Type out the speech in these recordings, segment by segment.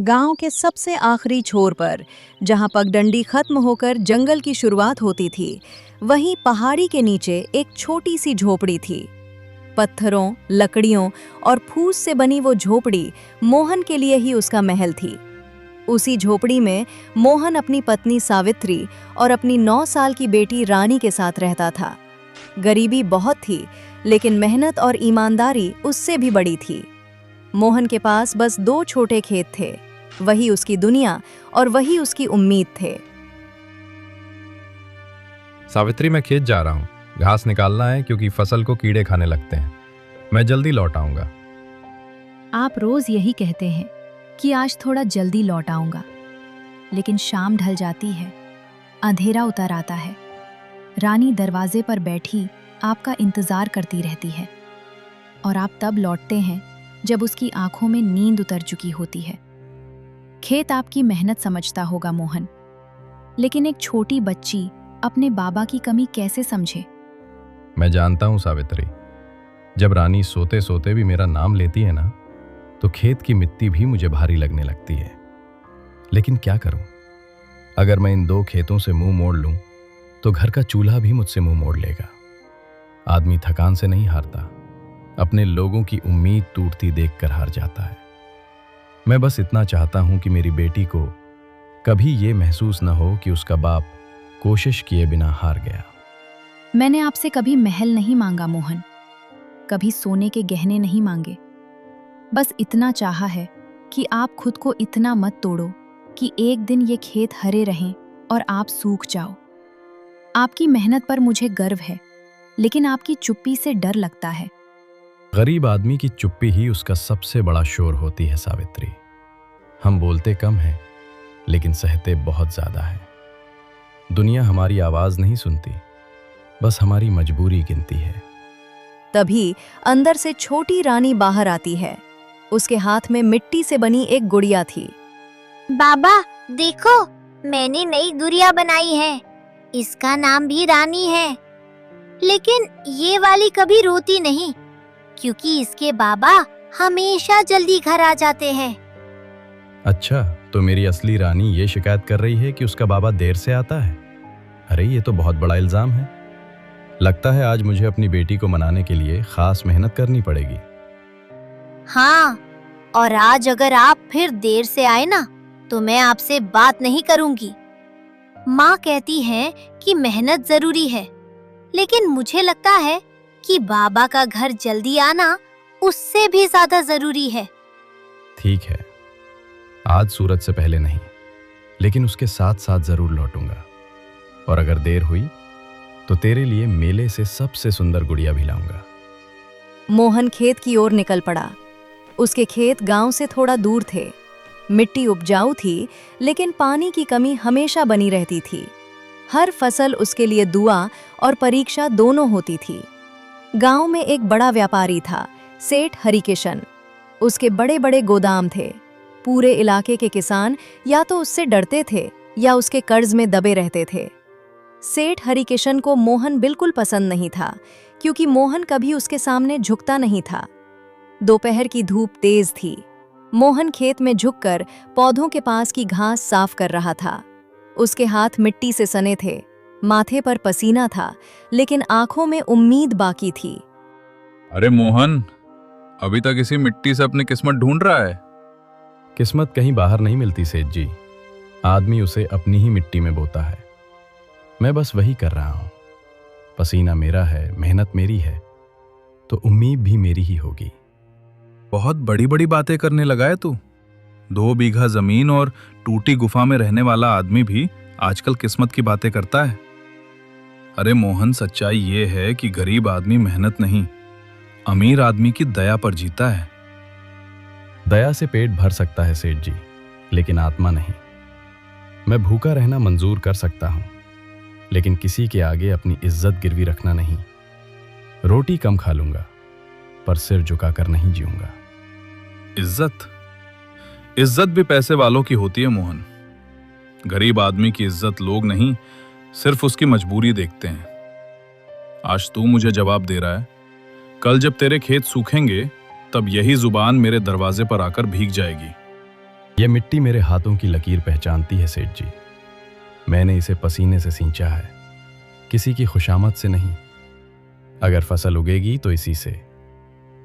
गांव के सबसे आखिरी छोर पर, जहां पगडंडी खत्म होकर जंगल की शुरुआत होती थी, वहीं पहाड़ी के नीचे एक छोटी सी झोपड़ी थी। पत्थरों, लकड़ियों और फूस से बनी वो झोपड़ी मोहन के लिए ही उसका महल थी। उसी झोपड़ी में मोहन अपनी पत्नी सावित्री और अपनी 9 साल की बेटी रानी के साथ रहता था। गरीबी बहुत थी, लेकिन मेहनत और ईमानदारी उससे भी बड़ी थी। मोहन के पास बस 2 छोटे खेत थे, वही उसकी दुनिया और वही उसकी उम्मीद थे। सावित्री, मैं खेत जा रहा हूँ। घास निकालना है क्योंकि फसल को कीड़े खाने लगते हैं। मैं जल्दी लौट आऊंगा। आप रोज यही कहते हैं कि आज थोड़ा जल्दी लौट आऊंगा, लेकिन शाम ढल जाती है, अंधेरा उतर आता है। रानी दरवाजे पर बैठी आपका इंतजार करती रहती है और आप तब लौटते हैं जब उसकी आंखों में नींद उतर चुकी होती है। खेत आपकी मेहनत समझता होगा मोहन, लेकिन एक छोटी बच्ची अपने बाबा की कमी कैसे समझे? मैं जानता हूँ सावित्री, जब रानी सोते सोते भी मेरा नाम लेती है ना, तो खेत की मिट्टी भी मुझे भारी लगने लगती है। लेकिन क्या करूं? अगर मैं इन 2 खेतों से मुंह मोड़ लूं, तो घर का चूल्हा भी मुझसे मुंह मोड़ लेगा। आदमी थकान से नहीं हारता, अपने लोगों की उम्मीद टूटती देखकर हार जाता है। मैं बस इतना चाहता हूं कि मेरी बेटी को कभी ये महसूस न हो कि उसका बाप कोशिश किए बिना हार गया। मैंने आपसे कभी महल नहीं मांगा मोहन, कभी सोने के गहने नहीं मांगे। बस इतना चाहा है कि आप खुद को इतना मत तोड़ो कि एक दिन ये खेत हरे रहें और आप सूख जाओ। आपकी मेहनत पर मुझे गर्व है, लेकिन आपकी चुप्पी से डर लगता है। गरीब आदमी की चुप्पी ही उसका सबसे बड़ा शोर होती है सावित्री। हम बोलते कम हैं, लेकिन सहते बहुत ज्यादा है। दुनिया हमारी आवाज नहीं सुनती, बस हमारी मजबूरी गिनती है। तभी अंदर से छोटी रानी बाहर आती है। उसके हाथ में मिट्टी से बनी एक गुड़िया थी। बाबा देखो, मैंने नई गुड़िया बनाई है। इसका नाम भी रानी है। लेकिन ये वाली कभी रोती नहीं, क्योंकि इसके बाबा हमेशा जल्दी घर आ जाते हैं। अच्छा, तो मेरी असली रानी ये शिकायत कर रही है कि उसका बाबा देर से आता है? अरे ये तो बहुत बड़ा इल्जाम है। लगता है आज मुझे अपनी बेटी को मनाने के लिए खास मेहनत करनी पड़ेगी। हाँ, और आज अगर आप फिर देर से आए ना, तो मैं आपसे बात नहीं करूंगी। माँ कहती है कि मेहनत जरूरी है, लेकिन मुझे लगता है कि बाबा का घर जल्दी आना उससे भी ज्यादा जरूरी है। ठीक है, आज सूरज से पहले नहीं, लेकिन उसके साथ साथ जरूर लौटूंगा। और अगर देर हुई तो तेरे लिए मेले से सबसे सुंदर गुड़िया भी लाऊंगा। मोहन खेत की ओर निकल पड़ा। उसके खेत गांव से थोड़ा दूर थे। मिट्टी उपजाऊ थी, लेकिन पानी की कमी हमेशा बनी रहती थी। हर फसल उसके लिए दुआ और परीक्षा दोनों होती थी। गांव में एक बड़ा व्यापारी था, सेठ हरिकिशन। उसके बड़े बड़े गोदाम थे। पूरे इलाके के किसान या तो उससे डरते थे या उसके कर्ज में दबे रहते थे। सेठ हरिकिशन को मोहन बिल्कुल पसंद नहीं था, क्योंकि मोहन कभी उसके सामने झुकता नहीं था। दोपहर की धूप तेज थी। मोहन खेत में झुककर पौधों के पास की घास साफ कर रहा था। उसके हाथ मिट्टी से सने थे, माथे पर पसीना था, लेकिन आंखों में उम्मीद बाकी थी। अरे मोहन, अभी तक इसी मिट्टी से अपनी किस्मत ढूंढ रहा है? किस्मत कहीं बाहर नहीं मिलती सेठ जी, आदमी उसे अपनी ही मिट्टी में बोता है। मैं बस वही कर रहा हूं। पसीना मेरा है, मेहनत मेरी है, तो उम्मीद भी मेरी ही होगी। बहुत बड़ी बड़ी बातें करने लगा है तू। 2 बीघा जमीन और टूटी गुफा में रहने वाला आदमी भी आजकल किस्मत की बातें करता है। अरे मोहन, सच्चाई ये है कि गरीब आदमी मेहनत नहीं, अमीर आदमी की दया पर जीता है। दया से पेट भर सकता है सेठ जी, लेकिन आत्मा नहीं। मैं भूखा रहना मंजूर कर सकता हूं, लेकिन किसी के आगे अपनी इज्जत गिरवी रखना नहीं। रोटी कम खा लूंगा, पर सिर झुकाकर नहीं जीऊंगा। इज्जत भी पैसे वालों की होती है मोहन। गरीब आदमी की इज्जत लोग नहीं, सिर्फ उसकी मजबूरी देखते हैं। आज तू मुझे जवाब दे रहा है, कल जब तेरे खेत सूखेंगे, तब यही जुबान मेरे दरवाजे पर आकर भीग जाएगी। ये मिट्टी मेरे हाथों की लकीर पहचानती है सेठ जी। मैंने इसे पसीने से सींचा है, किसी की खुशामद से नहीं। अगर फसल उगेगी तो इसी से,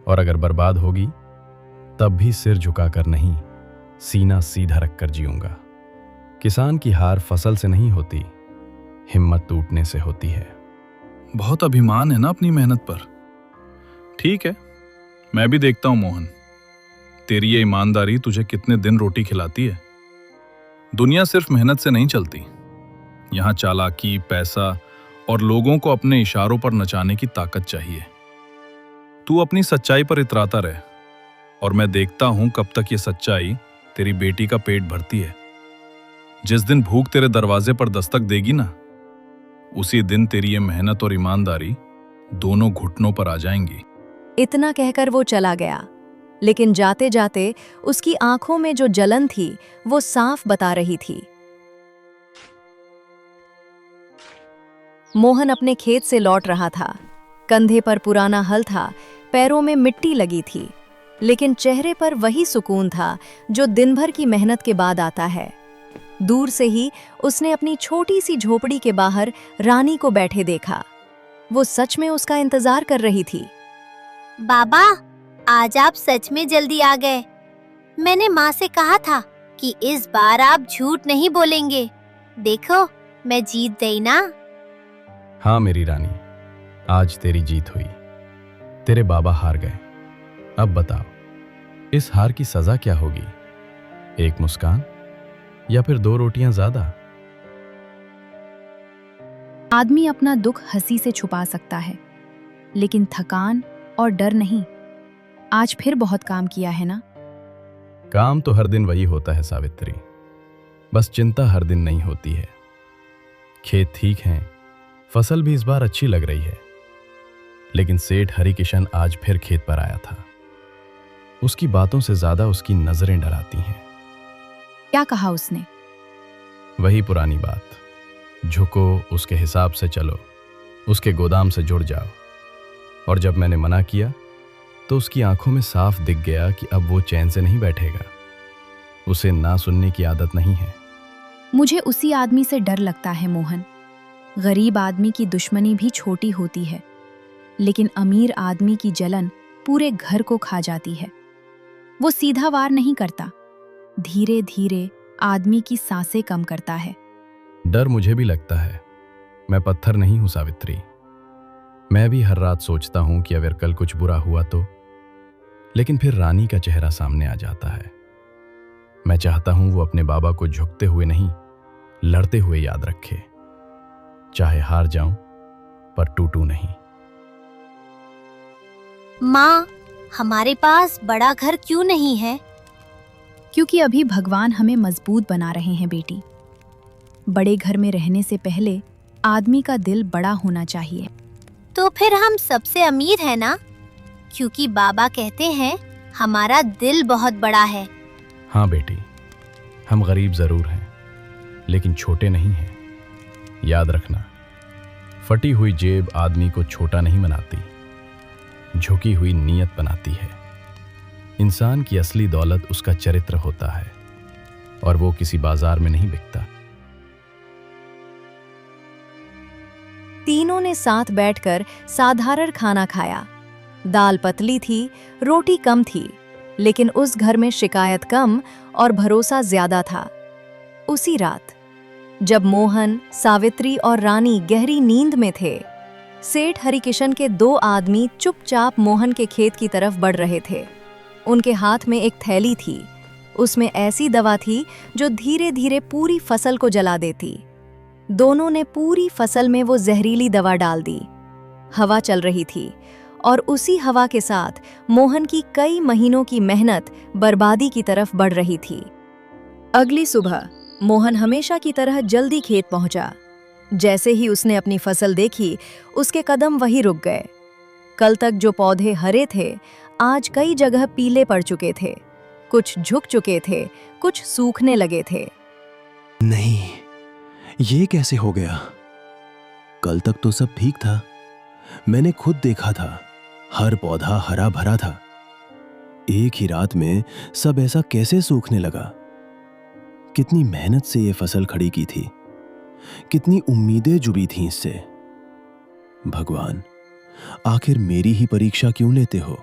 और अगर बर्बाद होगी तब भी सिर झुकाकर नहीं, सीना सीधा रखकर जीऊंगा। किसान की हार फसल से नहीं होती, हिम्मत टूटने से होती है। बहुत अभिमान है ना अपनी मेहनत पर। ठीक है, मैं भी देखता हूं मोहन, तेरी ये ईमानदारी तुझे कितने दिन रोटी खिलाती है। दुनिया सिर्फ मेहनत से नहीं चलती, यहां चालाकी, पैसा और लोगों को अपने इशारों पर नचाने की ताकत चाहिए। तू अपनी सच्चाई पर इतराता रहे, और मैं देखता हूं कब तक ये सच्चाई तेरी बेटी का पेट भरती है। जिस दिन भूख तेरे दरवाजे पर दस्तक देगी ना, उसी दिन तेरी ये मेहनत और ईमानदारी दोनों घुटनों पर आ जाएंगी। इतना कहकर वो चला गया, लेकिन जाते जाते उसकी आंखों में जो जलन थी वो साफ बता रही थी। मोहन अपने खेत से लौट रहा था। कंधे पर पुराना हल था, पैरों में मिट्टी लगी थी, लेकिन चेहरे पर वही सुकून था जो दिन भर की मेहनत के बाद आता है। दूर से ही उसने अपनी छोटी सी झोपड़ी के बाहर रानी को बैठे देखा। वो सच में उसका इंतजार कर रही थी। बाबा, आज आप सच में जल्दी आ गए। मैंने माँ से कहा था कि इस बार आप झूठ नहीं बोलेंगे। देखो, मैं जीत गई ना। हाँ मेरी रानी, आज तेरी जीत हुई। तेरे बाबा हार गए। अब बताओ, इस हार की सजा क्या होगी? एक मुस्कान या फिर 2 रोटियां ज्यादा? आदमी अपना दुख हंसी से छुपा सकता है, लेकिन थकान और डर नहीं। आज फिर बहुत काम किया है ना? काम तो हर दिन वही होता है सावित्री, बस चिंता हर दिन नहीं होती है। खेत ठीक हैं, फसल भी इस बार अच्छी लग रही है, लेकिन सेठ हरिकिशन आज फिर खेत पर आया था। उसकी बातों से ज्यादा उसकी नजरें डराती हैं। क्या कहा उसने? वही पुरानी बात, झुको, उसके हिसाब से चलो, उसके गोदाम से जुड़ जाओ। और जब मैंने मना किया तो उसकी आंखों में साफ दिख गया कि अब वो चैन से नहीं बैठेगा। उसे ना सुनने की आदत नहीं है। मुझे उसी आदमी से डर लगता है मोहन। गरीब आदमी की दुश्मनी भी छोटी होती है, लेकिन अमीर आदमी की जलन पूरे घर को खा जाती है। वो सीधा वार नहीं करता, धीरे धीरे आदमी की सांसें कम करता है। डर मुझे भी लगता है। मैं पत्थर नहीं हूं सावित्री। मैं भी हर रात सोचता हूं कि अगर कल कुछ बुरा हुआ तो, लेकिन फिर रानी का चेहरा सामने आ जाता है। मैं चाहता हूं वो अपने बाबा को झुकते हुए नहीं, लड़ते हुए याद रखे। चाहे हार जाऊं पर टूटूं नहीं। माँ, हमारे पास बड़ा घर क्यों नहीं है? क्योंकि अभी भगवान हमें मजबूत बना रहे हैं बेटी। बड़े घर में रहने से पहले आदमी का दिल बड़ा होना चाहिए। तो फिर हम सबसे अमीर है ना? क्योंकि बाबा कहते हैं हमारा दिल बहुत बड़ा है। हाँ बेटी, हम गरीब जरूर हैं, लेकिन छोटे नहीं हैं। याद रखना, फटी हुई जेब आदमी को छोटा नहीं बनाती, झुकी हुई नीयत बनाती है। इंसान की असली दौलत उसका चरित्र होता है, और वो किसी बाजार में नहीं बिकता। तीनों ने साथ बैठकर साधारण खाना खाया। दाल पतली थी, रोटी कम थी, लेकिन उस घर में शिकायत कम और भरोसा ज्यादा था। उसी रात जब मोहन, सावित्री और रानी गहरी नींद में थे, सेठ हरिकिशन के 2 आदमी चुपचाप मोहन के खेत की तरफ बढ़ रहे थे। उनके हाथ में एक थैली थी, उसमें ऐसी दवा थी जो धीरे धीरे पूरी फसल को जला देती। दोनों ने पूरी फसल में वो जहरीली दवा डाल दी। हवा चल रही थी, और उसी हवा के साथ मोहन की कई महीनों की मेहनत बर्बादी की तरफ बढ़ रही थी। अगली सुबह मोहन हमेशा की तरह जल्दी खेत पहुंचा। जैसे ही उसने अपनी फसल देखी, उसके कदम वहीं रुक गए। कल तक जो पौधे हरे थे, आज कई जगह पीले पड़ चुके थे, कुछ झुक चुके थे, कुछ सूखने लगे थे। नहीं, ये कैसे हो गया? कल तक तो सब ठीक था। मैंने खुद देखा था, हर पौधा हरा भरा था। एक ही रात में सब ऐसा कैसे सूखने लगा? कितनी मेहनत से ये फसल खड़ी की थी, कितनी उम्मीदें जुड़ी थीं इससे। भगवान, आखिर मेरी ही परीक्षा क्यों लेते हो?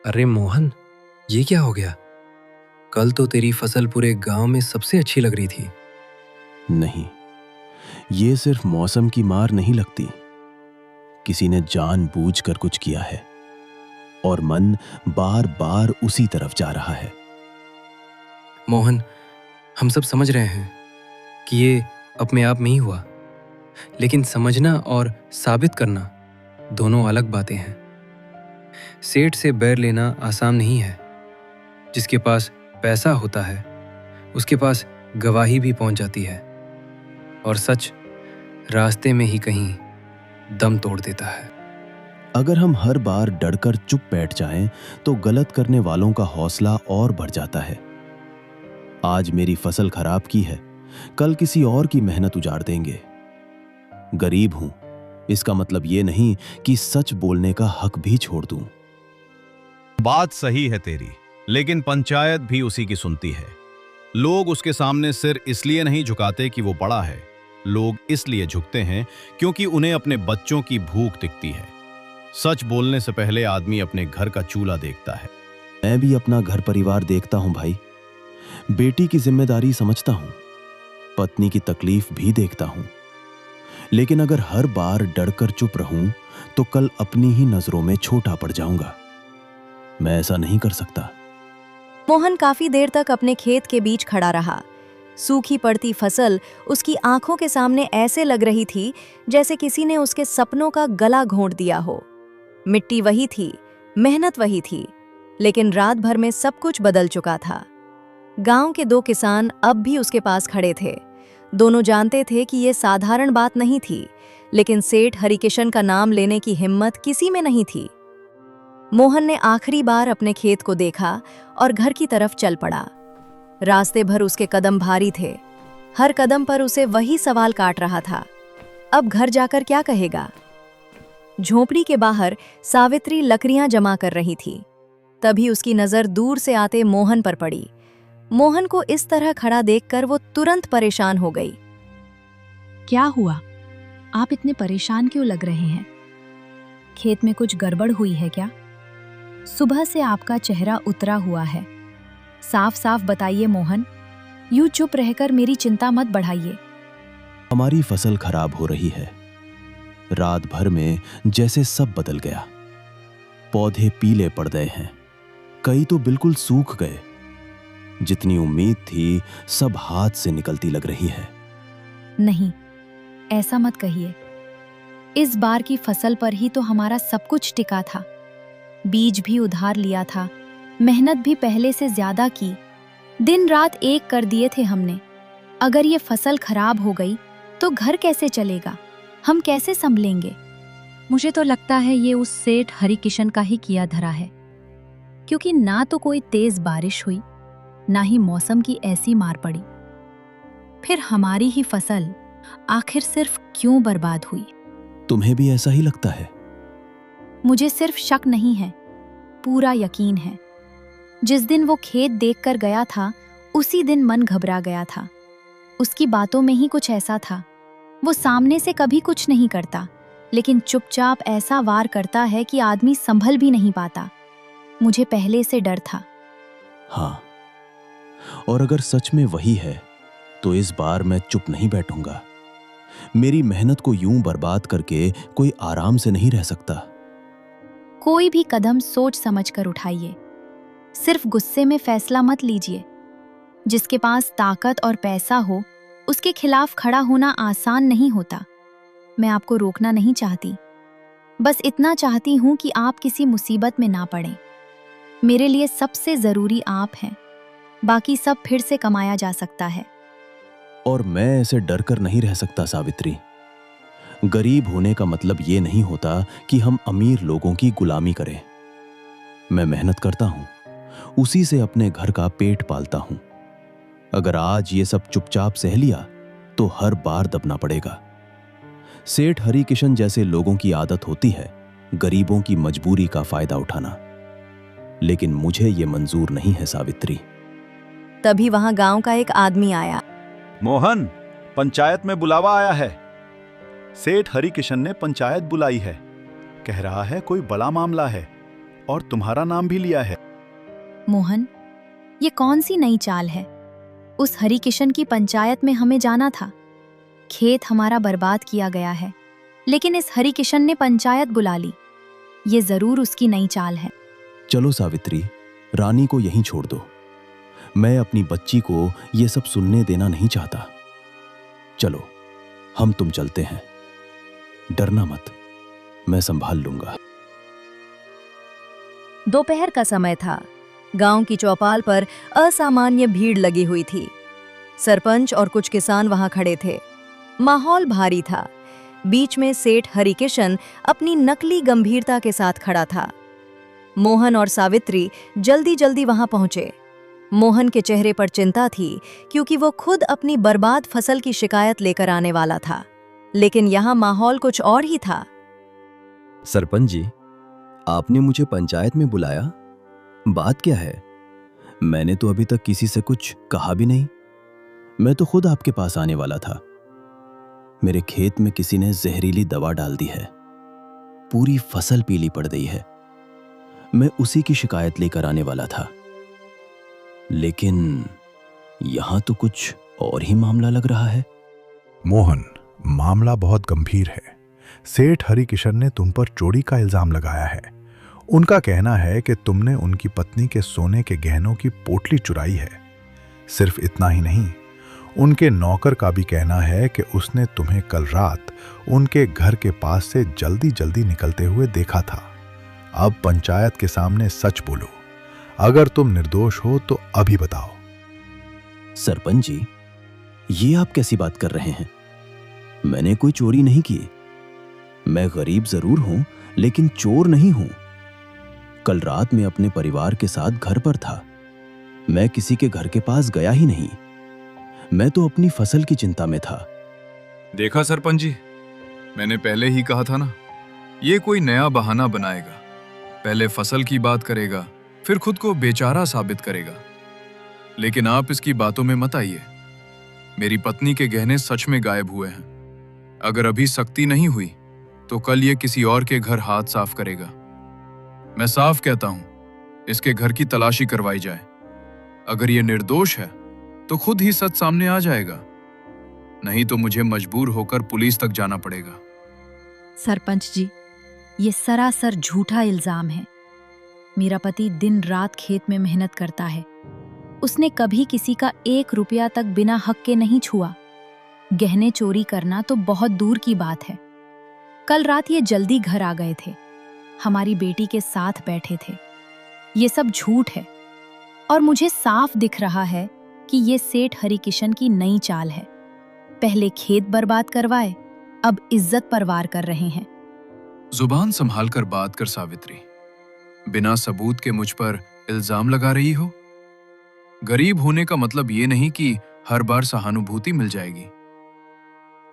अरे मोहन, ये क्या हो गया? कल तो तेरी फसल पूरे गांव में सबसे अच्छी लग रही थी। नहीं, ये सिर्फ मौसम की मार नहीं लगती। किसी ने जानबूझकर कुछ किया है और मन बार बार उसी तरफ जा रहा है। मोहन, हम सब समझ रहे हैं कि ये अपने आप में ही हुआ, लेकिन समझना और साबित करना दोनों अलग बातें हैं। सेठ से बैर लेना आसान नहीं है। जिसके पास पैसा होता है उसके पास गवाही भी पहुंच जाती है, और सच रास्ते में ही कहीं दम तोड़ देता है। अगर हम हर बार डरकर चुप बैठ जाएं, तो गलत करने वालों का हौसला और बढ़ जाता है। आज मेरी फसल खराब की है, कल किसी और की मेहनत उजाड़ देंगे। गरीब हूं, इसका मतलब ये नहीं कि सच बोलने का हक भी छोड़ दूं। बात सही है तेरी, लेकिन पंचायत भी उसी की सुनती है। लोग उसके सामने सिर इसलिए नहीं झुकाते कि वो बड़ा है, लोग इसलिए झुकते हैं क्योंकि उन्हें अपने बच्चों की भूख दिखती है। सच बोलने से पहले आदमी अपने घर का चूल्हा देखता है। मैं भी अपना घर परिवार देखता हूं भाई, बेटी की जिम्मेदारी समझता हूं, पत्नी की तकलीफ भी देखता हूं। लेकिन अगर हर बार डरकर चुप रहूं तो कल अपनी ही नजरों में छोटा पड़ जाऊंगा। मैं ऐसा नहीं कर सकता। मोहन काफी देर तक अपने खेत के बीच खड़ा रहा। सूखी पड़ती फसल उसकी आंखों के सामने ऐसे लग रही थी जैसे किसी ने उसके सपनों का गला घोंट दिया हो। मिट्टी वही थी, मेहनत वही थी, लेकिन रात भर में सब कुछ बदल चुका था। गांव के 2 किसान अब भी उसके पास खड़े थे। दोनों जानते थे कि यह साधारण बात नहीं थी, लेकिन सेठ हरिकिशन का नाम लेने की हिम्मत किसी में नहीं थी। मोहन ने आखिरी बार अपने खेत को देखा और घर की तरफ चल पड़ा। रास्ते भर उसके कदम भारी थे। हर कदम पर उसे वही सवाल काट रहा था, अब घर जाकर क्या कहेगा? झोपड़ी के बाहर सावित्री लकड़ियां जमा कर रही थी। तभी उसकी नजर दूर से आते मोहन पर पड़ी। मोहन को इस तरह खड़ा देखकर वो तुरंत परेशान हो गई। क्या हुआ? आप इतने परेशान क्यों लग रहे हैं? खेत में कुछ गड़बड़ हुई है क्या? सुबह से आपका चेहरा उतरा हुआ है। साफ साफ बताइए मोहन, यूं चुप रहकर मेरी चिंता मत बढ़ाइए। हमारी फसल खराब हो रही है। रात भर में जैसे सब बदल गया। पौधे पीले पड़ गए हैं, कई तो बिल्कुल सूख गए। जितनी उम्मीद थी सब हाथ से निकलती लग रही है। नहीं, ऐसा मत कहिए। इस बार की फसल पर ही तो हमारा सब कुछ टिका था। बीज भी उधार लिया था, मेहनत भी पहले से ज्यादा की, दिन रात एक कर दिए थे हमने। अगर ये फसल खराब हो गई तो घर कैसे चलेगा? हम कैसे संभलेंगे? मुझे तो लगता है ये उस सेठ हरिकिशन का ही किया धरा है, क्योंकि ना तो कोई तेज बारिश हुई, ना ही मौसम की ऐसी मार पड़ी। फिर हमारी ही फसल आखिर सिर्फ क्यों बर्बाद हुई? तुम्हें भी ऐसा ही लगता है? मुझे सिर्फ शक नहीं है, पूरा यकीन है। जिस दिन वो खेत देखकर गया था उसी दिन मन घबरा गया था। उसकी बातों में ही कुछ ऐसा था। वो सामने से कभी कुछ नहीं करता, लेकिन चुपचाप ऐसा वार करता है कि आदमी संभल भी नहीं पाता। मुझे पहले से डर था। हाँ, और अगर सच में वही है तो इस बार मैं चुप नहीं बैठूंगा। मेरी मेहनत को यूं बर्बाद करके कोई आराम से नहीं रह सकता। कोई भी कदम सोच समझ कर उठाइए, सिर्फ गुस्से में फैसला मत लीजिए। जिसके पास ताकत और पैसा हो उसके खिलाफ खड़ा होना आसान नहीं होता। मैं आपको रोकना नहीं चाहती, बस इतना चाहती हूं कि आप किसी मुसीबत में ना पड़ें। मेरे लिए सबसे जरूरी आप हैं, बाकी सब फिर से कमाया जा सकता है। और मैं ऐसे डर कर नहीं रह सकता सावित्री। गरीब होने का मतलब ये नहीं होता कि हम अमीर लोगों की गुलामी करें। मैं मेहनत करता हूं, उसी से अपने घर का पेट पालता हूं। अगर आज ये सब चुपचाप सह लिया तो हर बार दबना पड़ेगा। सेठ हरिकिशन जैसे लोगों की आदत होती है गरीबों की मजबूरी का फायदा उठाना, लेकिन मुझे ये मंजूर नहीं है सावित्री। तभी वहां गांव का एक आदमी आया। मोहन, पंचायत में बुलावा आया है। सेठ हरिकिशन ने पंचायत बुलाई है। कह रहा है कोई बड़ा मामला है और तुम्हारा नाम भी लिया है। मोहन, ये कौन सी नई चाल है? उस हरिकिशन की पंचायत में हमें जाना था। खेत हमारा बर्बाद किया गया है, लेकिन इस हरिकिशन ने पंचायत बुला ली। ये जरूर उसकी नई चाल है। चलो सावित्री, रानी को यहीं छोड़ दो। मैं अपनी बच्ची को ये सब सुनने देना नहीं चाहता। चलो, हम तुम चलते हैं। डरना मत, मैं संभाल लूंगा। दोपहर का समय था। गांव की चौपाल पर असामान्य भीड़ लगी हुई थी। सरपंच और कुछ किसान वहां खड़े थे। माहौल भारी था। बीच में सेठ हरिकिशन अपनी नकली गंभीरता के साथ खड़ा था। मोहन और सावित्री जल्दी जल्दी वहां पहुंचे। मोहन के चेहरे पर चिंता थी, क्योंकि वो खुद अपनी बर्बाद फसल की शिकायत लेकर आने वाला था। लेकिन यहां माहौल कुछ और ही था। सरपंच जी, आपने मुझे पंचायत में बुलाया। बात क्या है? मैंने तो अभी तक किसी से कुछ कहा भी नहीं। मैं तो खुद आपके पास आने वाला था। मेरे खेत में किसी ने जहरीली दवा डाल दी है। पूरी फसल पीली पड़ गई है। मैं उसी की शिकायत लेकर आने वाला था, लेकिन यहां तो कुछ और ही मामला लग रहा है। मोहन, मामला बहुत गंभीर है। सेठ हरिकिशन ने तुम पर चोरी का इल्जाम लगाया है। उनका कहना है कि तुमने उनकी पत्नी के सोने के गहनों की पोटली चुराई है। सिर्फ इतना ही नहीं, उनके नौकर का भी कहना है कि उसने तुम्हें कल रात उनके घर के पास से जल्दी जल्दी निकलते हुए देखा था। अब पंचायत के सामने सच बोलो। अगर तुम निर्दोष हो तो अभी बताओ। सरपंच जी, ये आप कैसी बात कर रहे हैं? मैंने कोई चोरी नहीं की। मैं गरीब जरूर हूं, लेकिन चोर नहीं हूं। कल रात मैं अपने परिवार के साथ घर पर था। मैं किसी के घर के पास गया ही नहीं। मैं तो अपनी फसल की चिंता में था। देखा सरपंच जी, मैंने पहले ही कहा था ना, ये कोई नया बहाना बनाएगा। पहले फसल की बात करेगा, फिर खुद को बेचारा साबित करेगा। लेकिन आप इसकी बातों में मत आइए। मेरी पत्नी के गहने सच में गायब हुए हैं। अगर अभी सख्ती नहीं हुई तो कल ये किसी और के घर हाथ साफ करेगा। मैं साफ कहता हूं, इसके घर की तलाशी करवाई जाए। अगर ये निर्दोष है तो खुद ही सच सामने आ जाएगा, नहीं तो मुझे मजबूर होकर पुलिस तक जाना पड़ेगा। सरपंच जी, ये सरासर झूठा इल्जाम है। मेरा पति दिन रात खेत में मेहनत करता है। उसने कभी किसी का 1 रुपया तक बिना हक के नहीं छुआ। गहने चोरी करना तो बहुत दूर की बात है। कल रात ये जल्दी घर आ गए थे। हमारी बेटी के साथ बैठे थे। ये सब झूठ है और मुझे साफ दिख रहा है कि ये सेठ हरिकिशन की नई चाल है। पहले खेत बर्बाद करवाए, अब इज्जत पर वार कर रहे हैं। जुबान संभाल कर बात कर सावित्री। बिना सबूत के मुझ पर इल्जाम लगा रही हो। गरीब होने का मतलब ये नहीं कि हर बार सहानुभूति मिल जाएगी।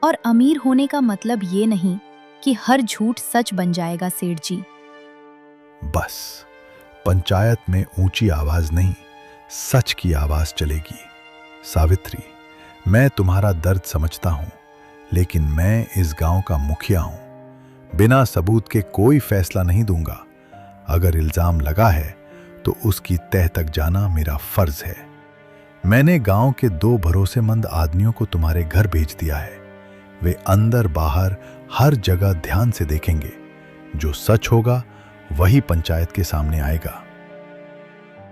और अमीर होने का मतलब ये नहीं कि हर झूठ सच बन जाएगा सेठ जी। बस, पंचायत में ऊंची आवाज नहीं, सच की आवाज चलेगी। सावित्री, मैं तुम्हारा दर्द समझता हूं, लेकिन मैं इस गांव का मुखिया हूं। बिना सबूत के कोई फैसला नहीं दूंगा। अगर इल्जाम लगा है तो उसकी तह तक जाना मेरा फर्ज है। मैंने गांव के 2 भरोसेमंद आदमियों को तुम्हारे घर भेज दिया है। वे अंदर बाहर हर जगह ध्यान से देखेंगे। जो सच होगा वही पंचायत के सामने आएगा।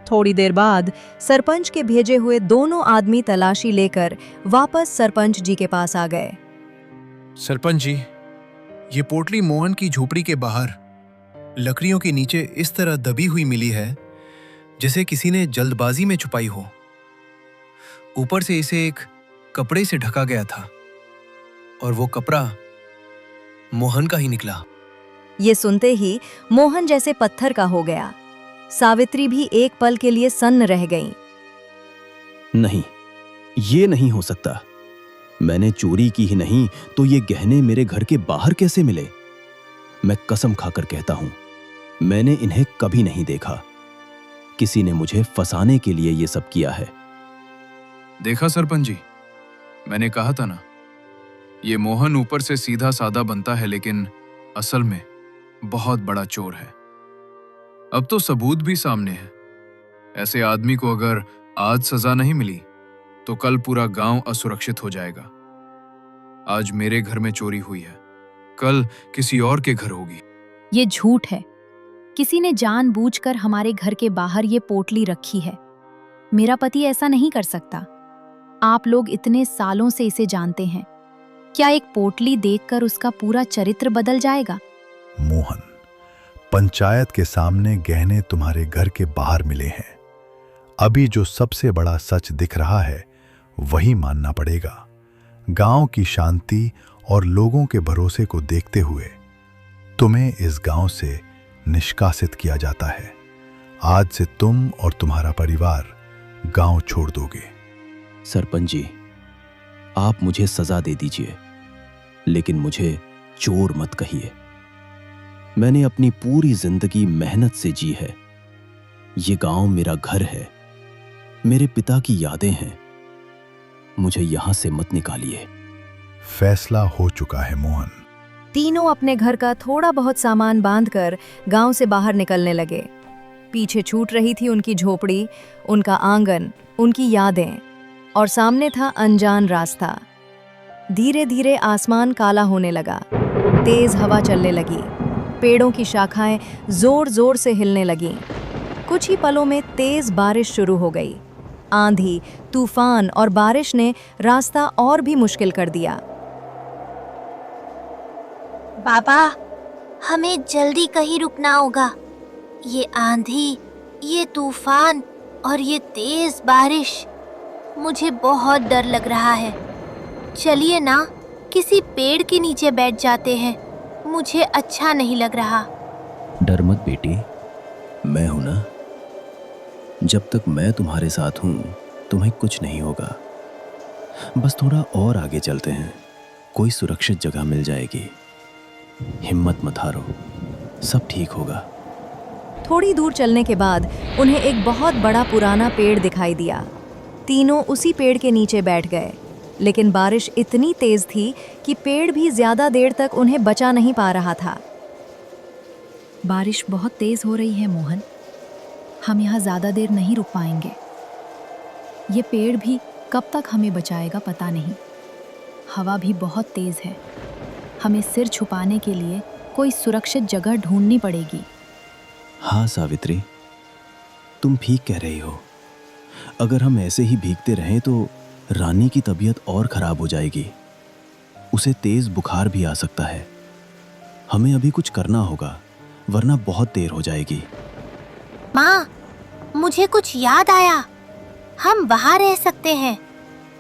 थोड़ी देर बाद सरपंच के भेजे हुए दोनों आदमी तलाशी लेकर वापस सरपंच जी के पास आ गए। सरपंच जी, ये पोटली मोहन की झोपड़ी के बाहर लकड़ियों के नीचे इस तरह दबी हुई मिली है जैसे किसी ने जल्दबाजी में छुपाई हो। ऊपर से इसे एक कपड़े से ढका गया था और वो कपड़ा मोहन का ही निकला। ये सुनते ही मोहन जैसे पत्थर का हो गया। सावित्री भी एक पल के लिए सन्न रह गई। नहीं, ये नहीं हो सकता। मैंने चोरी की ही नहीं तो ये गहने मेरे घर के बाहर कैसे मिले? मैं कसम खाकर कहता हूं, मैंने इन्हें कभी नहीं देखा। किसी ने मुझे फंसाने के लिए ये सब किया है। देखा सरपंच जी, मैंने कहा था ना, ये मोहन ऊपर से सीधा साधा बनता है लेकिन असल में बहुत बड़ा चोर है। अब तो सबूत भी सामने है। ऐसे आदमी को अगर आज सजा नहीं मिली तो कल पूरा गांव असुरक्षित हो जाएगा। आज मेरे घर में चोरी हुई है, कल किसी और के घर होगी। ये झूठ है। किसी ने जानबूझकर हमारे घर के बाहर ये पोटली रखी है। मेरा पति ऐसा नहीं कर सकता। आप लोग इतने सालों से इसे जानते हैं। क्या एक पोटली देखकर उसका पूरा चरित्र बदल जाएगा? मोहन, पंचायत के सामने गहने तुम्हारे घर के बाहर मिले हैं। अभी जो सबसे बड़ा सच दिख रहा है वही मानना पड़ेगा। गांव की शांति और लोगों के भरोसे को देखते हुए तुम्हें इस गांव से निष्कासित किया जाता है। आज से तुम और तुम्हारा परिवार गांव छोड़ दोगे। सरपंच जी, आप मुझे सजा दे दीजिए, लेकिन मुझे चोर मत कहिए। मैंने अपनी पूरी जिंदगी मेहनत से जी है। ये गांव मेरा घर है, मेरे पिता की यादें हैं। मुझे यहां से मत निकालिए। फैसला हो चुका है मोहन। तीनों अपने घर का थोड़ा बहुत सामान बांधकर गांव से बाहर निकलने लगे। पीछे छूट रही थी उनकी झोपड़ी, उनका आंगन, उनकी यादें, और सामने था अनजान रास्ता। धीरे धीरे आसमान काला होने लगा, तेज हवा चलने लगी, पेड़ों की शाखाएं जोर जोर से हिलने लगीं। कुछ ही पलों में तेज बारिश शुरू हो गई। आंधी, तूफान और बारिश ने रास्ता और भी मुश्किल कर दिया। बाबा, हमें जल्दी कहीं रुकना होगा। ये आंधी, ये तूफान और ये तेज बारिश, मुझे बहुत डर लग रहा है। चलिए ना, किसी पेड़ के नीचे बैठ जाते हैं। मुझे अच्छा नहीं लग रहा। डर मत बेटी, मैं हूं ना। जब तक मैं तुम्हारे साथ हूं तुम्हें कुछ नहीं होगा। बस थोड़ा और आगे चलते हैं, कोई सुरक्षित जगह मिल जाएगी। हिम्मत मत हारो, सब ठीक होगा। थोड़ी दूर चलने के बाद उन्हें एक बहुत बड़ा पुराना पेड़ दिखाई दिया। तीनों उसी पेड़ के नीचे बैठ गए, लेकिन बारिश इतनी तेज थी कि पेड़ भी ज्यादा देर तक उन्हें बचा नहीं पा रहा था। बारिश बहुत तेज हो रही है मोहन, हम यहाँ ज्यादा देर नहीं रुक पाएंगे। ये पेड़ भी कब तक हमें बचाएगा पता नहीं। हवा भी बहुत तेज है। हमें सिर छुपाने के लिए कोई सुरक्षित जगह ढूंढनी पड़ेगी। हाँ सावित्री, तुम ठीक कह रही हो। अगर हम ऐसे ही भीगते रहें तो रानी की तबीयत और खराब हो जाएगी। उसे तेज बुखार भी आ सकता है। हमें अभी कुछ करना होगा, वरना बहुत देर हो जाएगी। माँ, मुझे कुछ याद आया। हम वहाँ रह सकते हैं।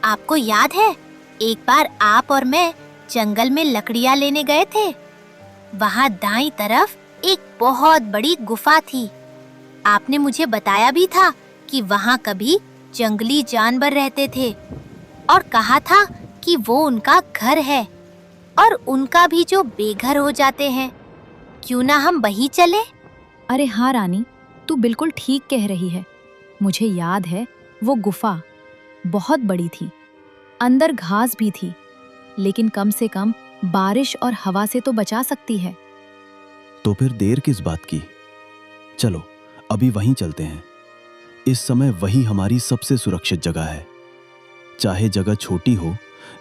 आपको याद है, एक बार आप और मैं जंगल में लकड़ियाँ लेने गए थे। वहाँ दाईं तरफ एक बहुत बड़ी गुफा थी। आपने मुझे बताया भी था कि वहाँ कभी जंगली जानवर रहते थे और कहा था कि वो उनका घर है और उनका भी जो बेघर हो जाते हैं। क्यों ना हम वहीं चले? अरे हाँ रानी, तू बिल्कुल ठीक कह रही है। मुझे याद है, वो गुफा बहुत बड़ी थी, अंदर घास भी थी, लेकिन कम से कम बारिश और हवा से तो बचा सकती है। तो फिर देर किस बात की? चलो अभी वहीं चलते हैं। इस समय वही हमारी सबसे सुरक्षित जगह है। चाहे जगह छोटी हो,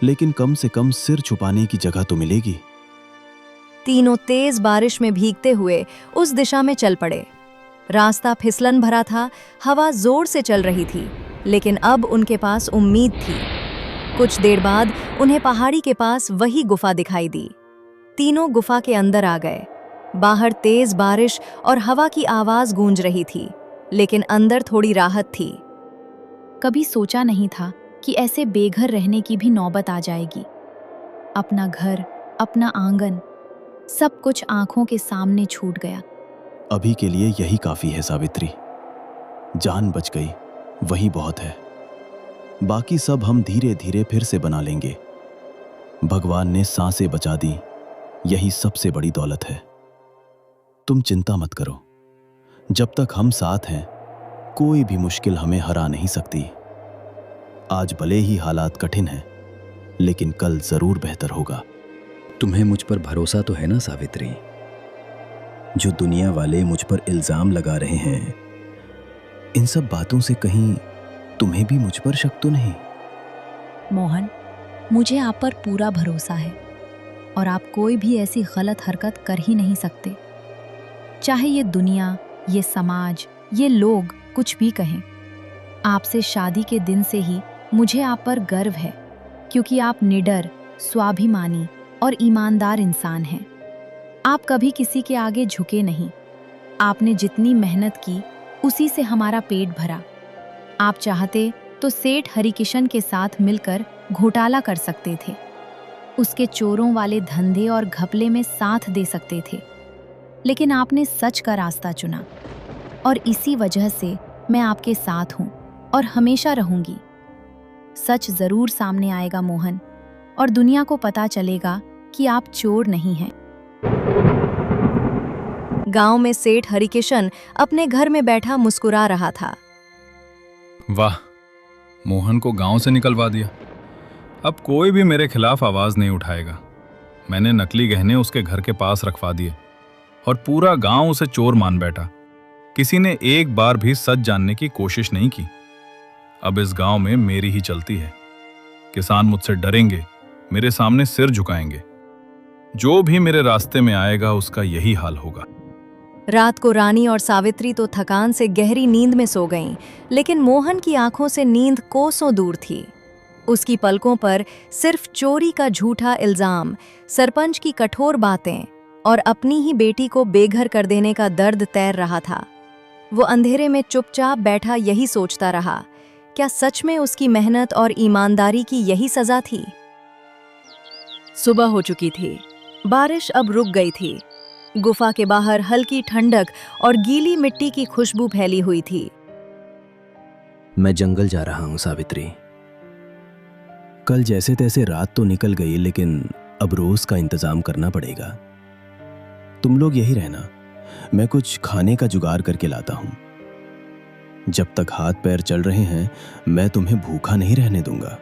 लेकिन कम से कम सिर छुपाने की जगह तो मिलेगी। तीनों तेज बारिश में भीगते हुए उस दिशा में चल पड़े। रास्ता फिसलन भरा था, हवा जोर से चल रही थी, लेकिन अब उनके पास उम्मीद थी। कुछ देर बाद उन्हें पहाड़ी के पास वही गुफा दिखाई दी। तीनों गुफा के अंदर आ गए। बाहर तेज बारिश और हवा की आवाज गूंज रही थी, लेकिन अंदर थोड़ी राहत थी। कभी सोचा नहीं था कि ऐसे बेघर रहने की भी नौबत आ जाएगी। अपना घर, अपना आंगन, सब कुछ आंखों के सामने छूट गया। अभी के लिए यही काफी है सावित्री। जान बच गई, वही बहुत है। बाकी सब हम धीरे धीरे फिर से बना लेंगे। भगवान ने सांसें बचा दी, यही सबसे बड़ी दौलत है। तुम चिंता मत करो। जब तक हम साथ हैं, कोई भी मुश्किल हमें हरा नहीं सकती। आज भले ही हालात कठिन हैं, लेकिन कल जरूर बेहतर होगा। तुम्हें मुझ पर भरोसा तो है ना सावित्री? जो दुनिया वाले मुझ पर इल्जाम लगा रहे हैं, इन सब बातों से कहीं तुम्हें भी मुझ पर शक तो नहीं? मोहन, मुझे आप पर पूरा भरोसा है और आप कोई भी ऐसी गलत हरकत कर ही नहीं सकते। चाहे ये दुनिया, ये समाज, ये लोग कुछ भी कहें, आपसे शादी के दिन से ही मुझे आप पर गर्व है, क्योंकि आप निडर, स्वाभिमानी और ईमानदार इंसान हैं। आप कभी किसी के आगे झुके नहीं। आपने जितनी मेहनत की उसी से हमारा पेट भरा। आप चाहते तो सेठ हरिकिशन के साथ मिलकर घोटाला कर सकते थे, उसके चोरों वाले धंधे और घपले में साथ दे सकते थे, लेकिन आपने सच का रास्ता चुना और इसी वजह से मैं आपके साथ हूं और हमेशा रहूंगी। सच जरूर सामने आएगा मोहन, और दुनिया को पता चलेगा कि आप चोर नहीं हैं। गांव में सेठ हरिकिशन अपने घर में बैठा मुस्कुरा रहा था। वाह, मोहन को गांव से निकलवा दिया। अब कोई भी मेरे खिलाफ आवाज नहीं उठाएगा। मैंने नकली गहने उसके घर के पास रखवा दिए और पूरा गांव उसे चोर मान बैठा। किसी ने एक बार भी सच जानने की कोशिश नहीं की। अब इस गांव में मेरी ही चलती है। किसान मुझसे डरेंगे, मेरे सामने सिर झुकाएंगे। जो भी मेरे रास्ते में आएगा उसका यही हाल होगा। रात को रानी और सावित्री तो थकान से गहरी नींद में सो गईं, लेकिन मोहन की आंखों से नींद कोसों दूर थी। उसकी पलकों पर सिर्फ चोरी का झूठा इल्जाम, सरपंच की कठोर बातें और अपनी ही बेटी को बेघर कर देने का दर्द तैर रहा था। वो अंधेरे में चुपचाप बैठा यही सोचता रहा, क्या सच में उसकी मेहनत और ईमानदारी की यही सजा थी? सुबह हो चुकी थी। बारिश अब रुक गई थी। गुफा के बाहर हल्की ठंडक और गीली मिट्टी की खुशबू फैली हुई थी। मैं जंगल जा रहा हूं सावित्री। कल जैसे तैसे रात तो निकल गई, लेकिन अब रोज का इंतजाम करना पड़ेगा। तुम लोग यही रहना, मैं कुछ खाने का जुगाड़ करके लाता हूं। जब तक हाथ पैर चल रहे हैं, मैं तुम्हें भूखा नहीं रहने दूंगा।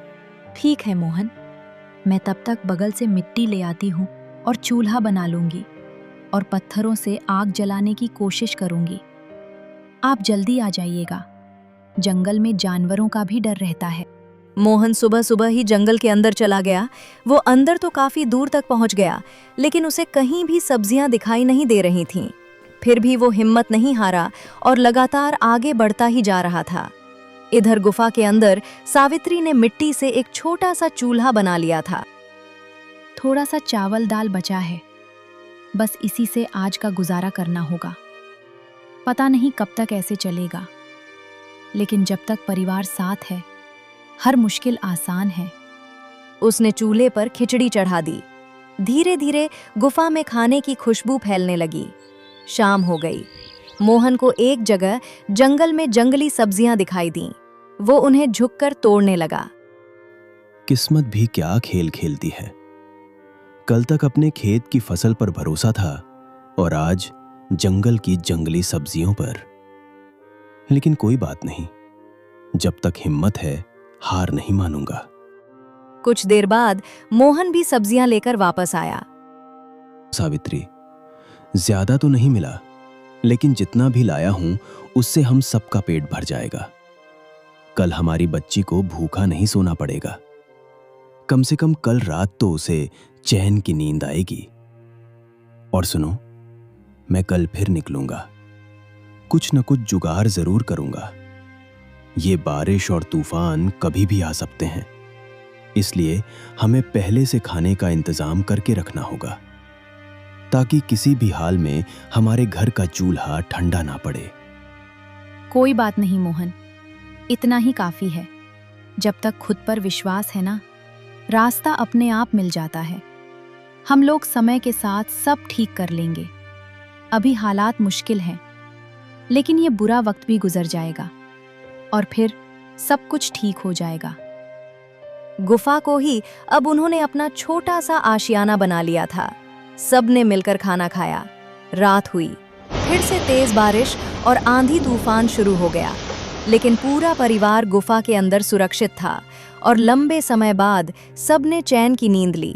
ठीक है मोहन, मैं तब तक बगल से मिट्टी ले आती हूँ और चूल्हा बना लूंगी और पत्थरों से आग जलाने की कोशिश करूंगी। आप जल्दी आ जाइएगा, जंगल में जानवरों का भी डर रहता है। मोहन सुबह सुबह ही जंगल के अंदर चला गया। वो अंदर तो काफी दूर तक पहुंच गया, लेकिन उसे कहीं भी सब्जियां दिखाई नहीं दे रही थीं। फिर भी वो हिम्मत नहीं हारा और लगातार आगे बढ़ता ही जा रहा था। इधर गुफा के अंदर सावित्री ने मिट्टी से एक छोटा सा चूल्हा बना लिया था। थोड़ा सा चावल दाल बचा है, बस इसी से आज का गुजारा करना होगा। पता नहीं कब तक ऐसे चलेगा, लेकिन जब तक परिवार साथ है, हर मुश्किल आसान है। उसने चूल्हे पर खिचड़ी चढ़ा दी। धीरे धीरे गुफा में खाने की खुशबू फैलने लगी। शाम हो गई। मोहन को एक जगह जंगल में जंगली सब्जियां दिखाई दीं। वो उन्हें झुककर तोड़ने लगा। किस्मत भी क्या खेल खेलती है। कल तक अपने खेत की फसल पर भरोसा था और आज जंगल की जंगली सब्जियों पर। लेकिन कोई बात नहीं, जब तक हिम्मत है हार नहीं मानूंगा। कुछ देर बाद मोहन भी सब्जियां लेकर वापस आया। सावित्री, ज्यादा तो नहीं मिला, लेकिन जितना भी लाया हूं उससे हम सबका पेट भर जाएगा। कल हमारी बच्ची को भूखा नहीं सोना पड़ेगा। कम से कम कल रात तो उसे चैन की नींद आएगी। और सुनो, मैं कल फिर निकलूंगा। कुछ न कुछ जुगाड़ जरूर करूंगा। ये बारिश और तूफान कभी भी आ सकते हैं, इसलिए हमें पहले से खाने का इंतजाम करके रखना होगा, ताकि किसी भी हाल में हमारे घर का चूल्हा ठंडा ना पड़े। कोई बात नहीं मोहन, इतना ही काफी है। जब तक खुद पर विश्वास है ना, रास्ता अपने आप मिल जाता है। हम लोग समय के साथ सब ठीक कर लेंगे। अभी हालात मुश्किल हैं, लेकिन ये बुरा वक्त भी गुजर जाएगा और फिर सब कुछ ठीक हो जाएगा। गुफा को ही अब उन्होंने अपना छोटा सा आशियाना बना लिया था। सबने मिलकर खाना खाया। रात हुई। फिर से तेज बारिश और आंधी तूफान शुरू हो गया। लेकिन पूरा परिवार गुफा के अंदर सुरक्षित था और लंबे समय बाद सबने चैन की नींद ली।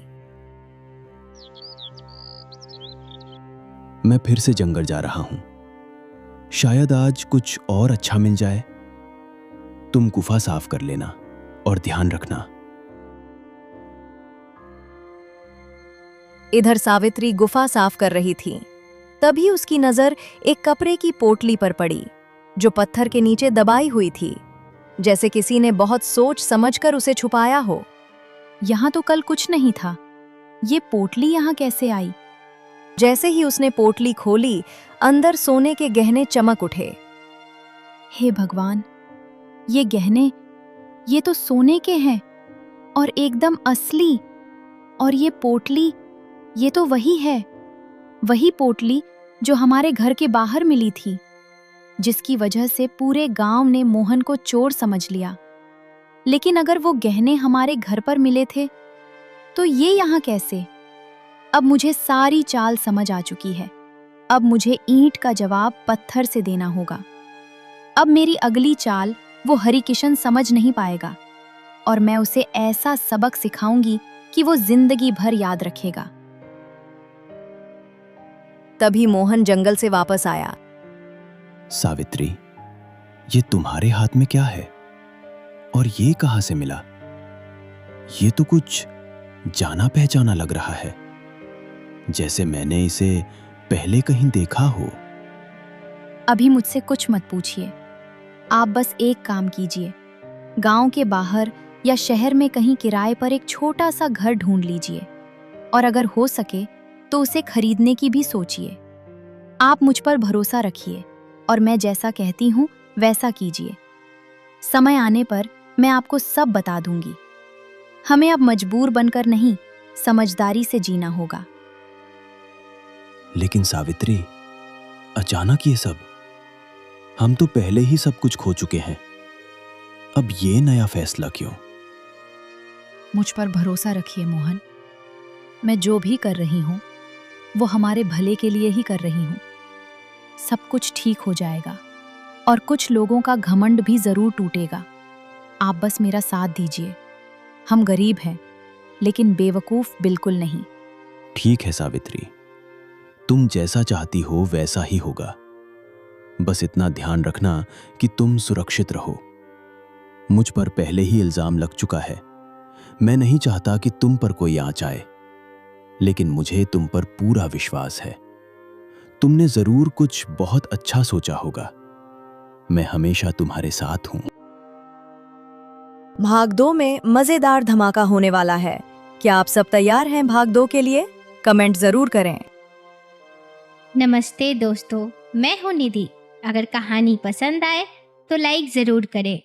मैं फिर से जंगल जा रहा हूं। शायद आज कुछ और अच्छा मिल जाए। तुम गुफा साफ कर लेना और ध्यान रखना। इधर सावित्री गुफा साफ कर रही थी। तभी उसकी नजर एक कपड़े की पोटली पर पड़ी जो पत्थर के नीचे दबाई हुई थी, जैसे किसी ने बहुत सोच समझकर उसे छुपाया हो। यहाँ तो कल कुछ नहीं था, ये पोटली यहाँ कैसे आई? जैसे ही उसने पोटली खोली, अंदर सोने के गहने चमक उठे। हे भगवान, ये गहने, ये तो सोने के हैं और एकदम असली। और ये पोटली, ये तो वही है, वही पोटली जो हमारे घर के बाहर मिली थी, जिसकी वजह से पूरे गांव ने मोहन को चोर समझ लिया। लेकिन अगर वो गहने हमारे घर पर मिले थे तो ये यहाँ कैसे? अब मुझे सारी चाल समझ आ चुकी है। अब मुझे ईंट का जवाब पत्थर से देना होगा। अब मेरी अगली चाल वो हरिकिशन समझ नहीं पाएगा और मैं उसे ऐसा सबक सिखाऊंगी कि वो जिंदगी भर याद रखेगा। तभी मोहन जंगल से वापस आया। सावित्री, ये तुम्हारे हाथ में क्या है और ये कहां से मिला? ये तो कुछ जाना पहचाना लग रहा है, जैसे मैंने इसे पहले कहीं देखा हो। अभी मुझसे कुछ मत पूछिए। आप बस एक काम कीजिए, गांव के बाहर या शहर में कहीं किराए पर एक छोटा सा घर ढूंढ लीजिए और अगर हो सके तो उसे खरीदने की भी सोचिए। आप मुझ पर भरोसा रखिए और मैं जैसा कहती हूँ वैसा कीजिए। समय आने पर मैं आपको सब बता दूंगी। हमें अब मजबूर बनकर नहीं, समझदारी से जीना होगा। लेकिन सावित्री, अचानक ये सब? हम तो पहले ही सब कुछ खो चुके हैं। अब ये नया फैसला क्यों? मुझ पर भरोसा रखिए मोहन। मैं जो भी कर रही हूँ वो हमारे भले के लिए ही कर रही हूँ। सब कुछ ठीक हो जाएगा और कुछ लोगों का घमंड भी जरूर टूटेगा। आप बस मेरा साथ दीजिए। हम गरीब हैं लेकिन बेवकूफ बिल्कुल नहीं। ठीक है सावित्री, तुम जैसा चाहती हो वैसा ही होगा। बस इतना ध्यान रखना कि तुम सुरक्षित रहो। मुझ पर पहले ही इल्जाम लग चुका है। मैं नहीं चाहता कि तुम पर कोई आंच आए, लेकिन मुझे तुम पर पूरा विश्वास है। तुमने जरूर कुछ बहुत अच्छा सोचा होगा। मैं हमेशा तुम्हारे साथ हूं। भाग 2 में मजेदार धमाका होने वाला है। क्या आप सब तैयार हैं भाग 2 के लिए? कमेंट जरूर करें। नमस्ते दोस्तों, मैं हूँ निधि। अगर कहानी पसंद आए तो लाइक जरूर करें